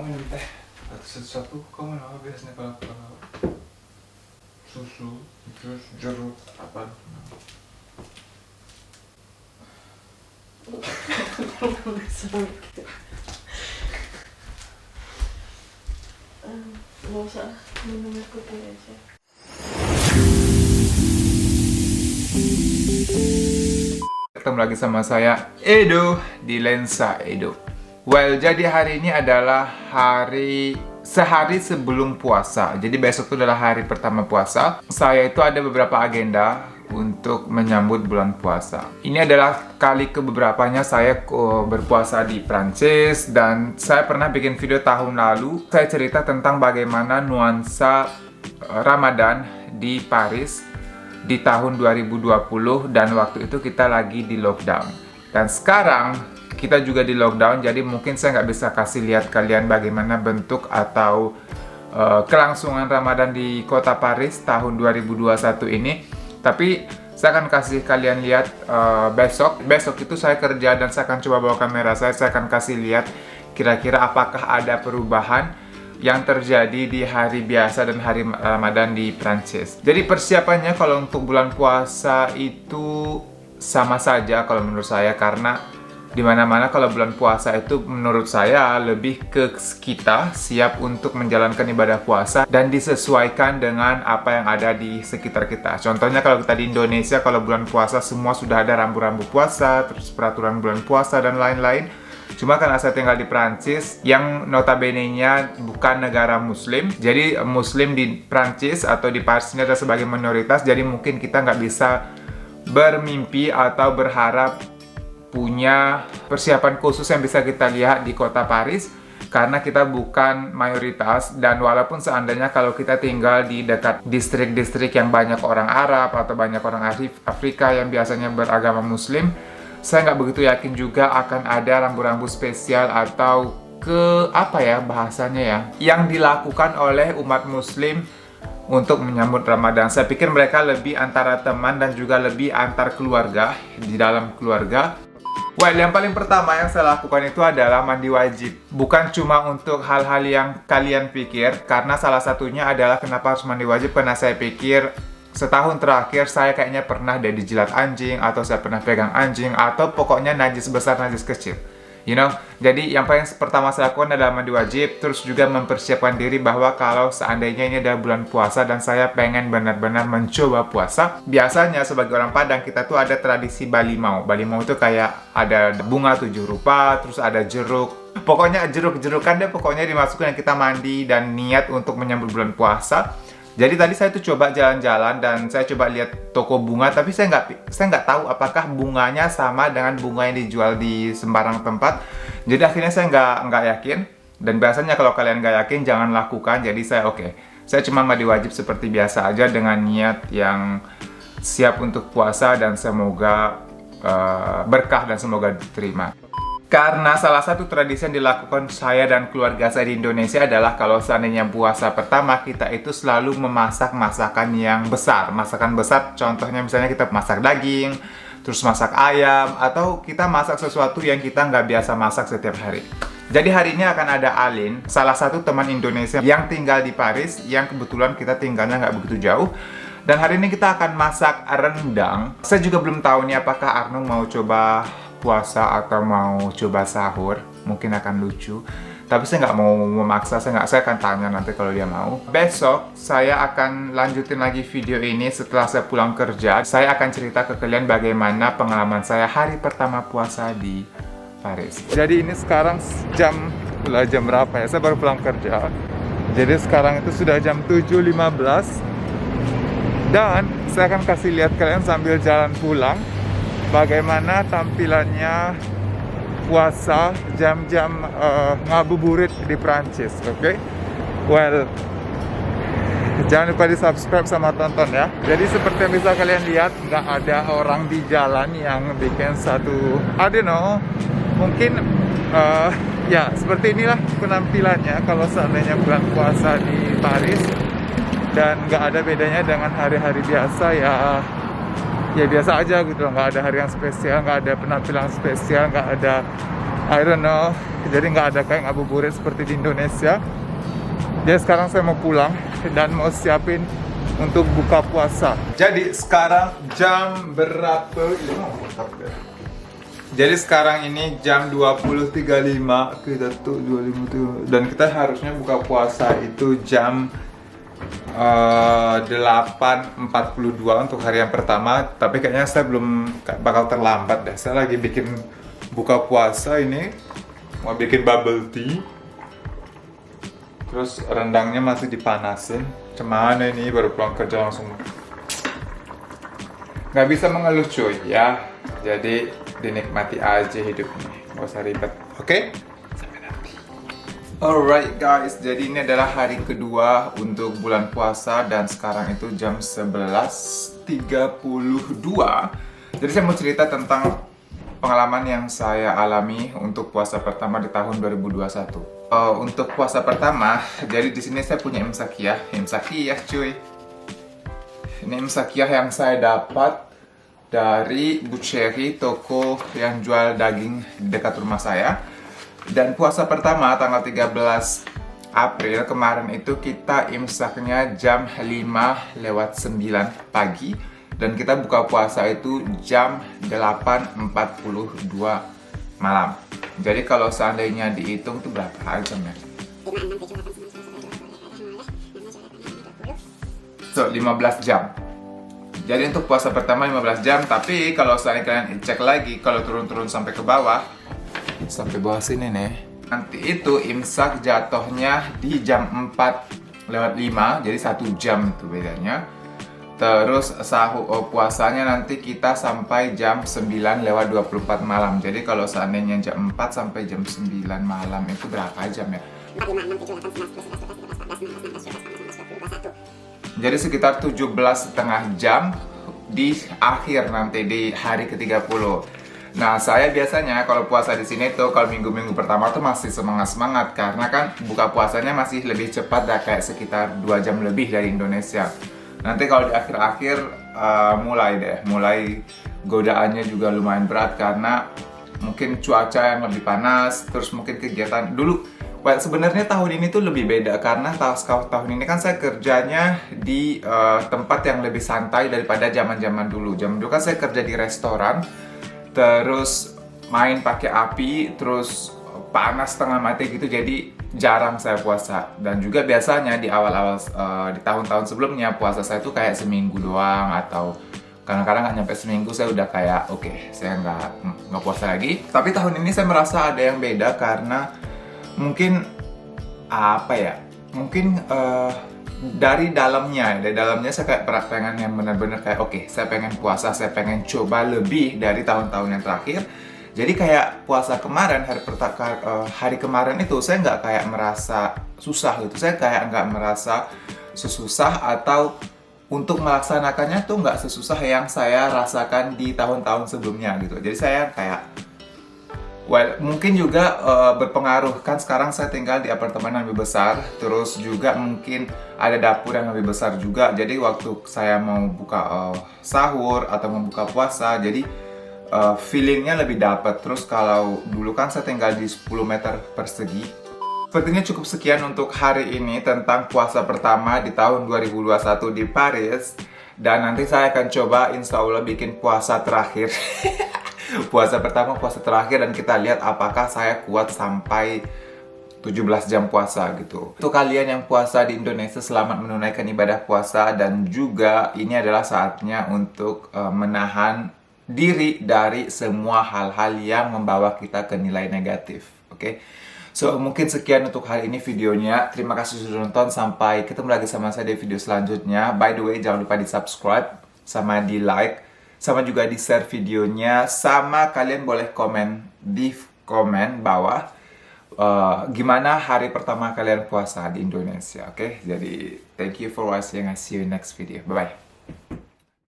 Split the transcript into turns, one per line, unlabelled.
Kamu minum teh atau sesuatu, kamu minum apa biasanya kalau susu, jus, jeruk, apa?
Nggak usah minum air putih aja.
Ketemu lagi sama saya Edo di Lensa Edo. Well, jadi hari ini adalah sehari sebelum puasa. Jadi besok itu adalah hari pertama puasa. Saya itu ada beberapa agenda untuk menyambut bulan puasa. Ini adalah kali kebeberapanya saya berpuasa di Prancis, dan saya pernah bikin video tahun lalu. Saya cerita tentang bagaimana nuansa Ramadan di Paris di tahun 2020, dan waktu itu kita lagi di lockdown. Dan sekarang kita juga di lockdown, jadi mungkin saya nggak bisa kasih lihat kalian bagaimana bentuk atau kelangsungan Ramadan di kota Paris tahun 2021 ini. Tapi saya akan kasih kalian lihat besok itu saya kerja, dan saya akan coba bawa kamera saya akan kasih lihat kira-kira apakah ada perubahan yang terjadi di hari biasa dan hari Ramadan di Prancis. Jadi persiapannya kalau untuk bulan puasa itu sama saja kalau menurut saya, karena dimana-mana kalau bulan puasa itu menurut saya lebih ke kita siap untuk menjalankan ibadah puasa dan disesuaikan dengan apa yang ada di sekitar kita. Contohnya kalau kita di Indonesia, kalau bulan puasa semua sudah ada rambu-rambu puasa, terus peraturan bulan puasa dan lain-lain. Cuma karena saya tinggal di Prancis yang notabene-nya bukan negara muslim, jadi muslim di Prancis atau di Paris ini adalah sebagai minoritas, jadi mungkin kita nggak bisa bermimpi atau berharap punya persiapan khusus yang bisa kita lihat di kota Paris karena kita bukan mayoritas. Dan walaupun seandainya kalau kita tinggal di dekat distrik-distrik yang banyak orang Arab atau banyak orang Afrika yang biasanya beragama muslim, saya nggak begitu yakin juga akan ada rambu-rambu spesial atau bahasanya ya, yang dilakukan oleh umat muslim untuk menyambut Ramadan. Saya pikir mereka lebih antara teman dan juga lebih antar keluarga, di dalam keluarga. Well, yang paling pertama yang saya lakukan itu adalah mandi wajib. Bukan cuma untuk hal-hal yang kalian pikir, karena salah satunya adalah kenapa harus mandi wajib, karena saya pikir setahun terakhir saya kayaknya pernah deh dijilat anjing, atau saya pernah pegang anjing, atau pokoknya najis besar, najis kecil. Jadi yang paling pertama saya lakukan adalah mandi wajib, terus juga mempersiapkan diri bahwa kalau seandainya ini adalah bulan puasa dan saya pengen benar-benar mencoba puasa. Biasanya sebagai orang Padang kita tuh ada tradisi balimau. Balimau itu kayak ada bunga 7 rupa, terus ada jeruk. Pokoknya jeruk-jerukan deh, pokoknya dimasukin, yang kita mandi dan niat untuk menyambut bulan puasa. Jadi tadi saya tuh coba jalan-jalan dan saya coba lihat toko bunga, tapi saya nggak tahu apakah bunganya sama dengan bunga yang dijual di sembarang tempat. Jadi akhirnya saya nggak yakin. Dan biasanya kalau kalian nggak yakin jangan lakukan. Jadi saya cuma mandi wajib seperti biasa aja dengan niat yang siap untuk puasa dan semoga berkah dan semoga diterima. Karena salah satu tradisi yang dilakukan saya dan keluarga saya di Indonesia adalah kalau seandainya puasa pertama, kita itu selalu memasak masakan yang besar. Masakan besar contohnya misalnya kita masak daging, terus masak ayam, atau kita masak sesuatu yang kita nggak biasa masak setiap hari. Jadi hari ini akan ada Alin, salah satu teman Indonesia yang tinggal di Paris, yang kebetulan kita tinggalnya nggak begitu jauh. Dan hari ini kita akan masak rendang. Saya juga belum tahu nih apakah Arnung mau coba puasa atau mau coba sahur. Mungkin akan lucu, tapi saya nggak mau memaksa. Saya akan tanya nanti kalau dia mau. Besok saya akan lanjutin lagi video ini setelah saya pulang kerja. Saya akan cerita ke kalian bagaimana pengalaman saya hari pertama puasa di Paris. Jadi ini sekarang jam berapa ya? Saya baru pulang kerja. Jadi sekarang itu sudah jam 7.15. Dan saya akan kasih lihat kalian sambil jalan pulang bagaimana tampilannya puasa jam-jam ngabuburit di Prancis, oke? Well, jangan lupa di subscribe sama tonton ya. Jadi seperti yang bisa kalian lihat, nggak ada orang di jalan yang bikin satu, I don't know, mungkin ya seperti inilah penampilannya kalau seandainya bulan puasa di Paris. Dan nggak ada bedanya dengan hari-hari biasa ya biasa aja gitu loh. Nggak ada hari yang spesial, nggak ada penampilan spesial, nggak ada I don't know. Jadi nggak ada kayak ngabuburit seperti di Indonesia. Jadi sekarang saya mau pulang dan mau siapin untuk buka puasa. Jadi sekarang jam berapa? Jadi sekarang ini jam 20.35. Kita tuh 25 dan kita harusnya buka puasa itu jam 8.42 untuk hari yang pertama. Tapi kayaknya saya belum bakal terlambat deh. Saya lagi bikin buka puasa ini. Mau bikin bubble tea. Terus rendangnya masih dipanasin. Cuman ini baru pulang kerja langsung. Nggak bisa mengeluh cuy ya. Jadi dinikmati aja hidupnya. Nggak usah ribet. Oke? Sampai nanti. Alright guys. Jadi ini adalah hari kedua untuk bulan puasa. Dan sekarang itu jam 11.32. Jadi saya mau cerita tentang pengalaman yang saya alami untuk puasa pertama di tahun 2021. Untuk puasa pertama, jadi di sini saya punya imsakiyah cuy. Ini imsakiyah yang saya dapat dari Buccheri, toko yang jual daging di dekat rumah saya. Dan puasa pertama tanggal 13 April kemarin itu kita imsaknya jam 5:09 pagi. Dan kita buka puasa itu jam 8.42 malam. Jadi kalau seandainya dihitung itu berapa jam ya? So, 15 jam. Jadi untuk puasa pertama 15 jam. Tapi kalau seandainya kalian cek lagi, kalau turun-turun sampai ke bawah, sampai bawah sini nih, nanti itu imsak jatuhnya di jam 4:05. Jadi 1 jam itu bedanya. Terus sahur puasanya nanti kita sampai jam 9:24 malam. Jadi kalau seandainya jam 4 sampai jam 9 malam itu berapa jam ya? Jadi sekitar 17,5 jam di akhir nanti di hari ke-30. Nah, saya biasanya kalau puasa di sini tuh kalau minggu-minggu pertama tuh masih semangat-semangat karena kan buka puasanya masih lebih cepat dah, kayak sekitar 2 jam lebih dari Indonesia. Nanti kalau di akhir-akhir mulai godaannya juga lumayan berat karena mungkin cuaca yang lebih panas, terus mungkin kegiatan dulu. Sebenarnya tahun ini tuh lebih beda karena tahun ini kan saya kerjanya di tempat yang lebih santai daripada zaman-zaman dulu. Zaman dulu kan saya kerja di restoran, terus main pakai api, terus panas setengah mati gitu, jadi jarang saya puasa. Dan juga biasanya di awal-awal di tahun-tahun sebelumnya puasa saya tuh kayak seminggu doang atau kadang-kadang nggak nyampe seminggu saya udah kayak oke, saya nggak puasa lagi. Tapi tahun ini saya merasa ada yang beda karena mungkin apa ya? Mungkin dari dalamnya saya kayak pengen yang benar-benar kayak oke, saya pengen puasa, saya pengen coba lebih dari tahun-tahun yang terakhir. Jadi kayak puasa kemarin, hari kemarin itu saya nggak kayak merasa susah gitu. Saya kayak nggak merasa sesusah atau untuk melaksanakannya tuh nggak sesusah yang saya rasakan di tahun-tahun sebelumnya gitu. Jadi saya kayak, mungkin juga berpengaruh. Kan sekarang saya tinggal di apartemen yang lebih besar. Terus juga mungkin ada dapur yang lebih besar juga. Jadi waktu saya mau buka sahur atau mau buka puasa, jadi feelingnya lebih dapat. Terus kalau dulu kan saya tinggal di 10 meter persegi. Sepertinya cukup sekian untuk hari ini tentang puasa pertama di tahun 2021 di Paris. Dan nanti saya akan coba insya Allah bikin puasa terakhir. Puasa pertama, puasa terakhir, dan kita lihat apakah saya kuat sampai 17 jam puasa gitu. Untuk kalian yang puasa di Indonesia, selamat menunaikan ibadah puasa. Dan juga ini adalah saatnya untuk menahan diri dari semua hal-hal yang membawa kita ke nilai negatif. Oke? So, mungkin sekian untuk hari ini videonya. Terima kasih sudah nonton. Sampai ketemu lagi sama saya di video selanjutnya. By the way, jangan lupa di subscribe, sama di like, sama juga di share videonya. Sama kalian boleh komen di komen bawah gimana hari pertama kalian puasa di Indonesia. Oke? Jadi, thank you for watching. I see you in next video. Bye-bye.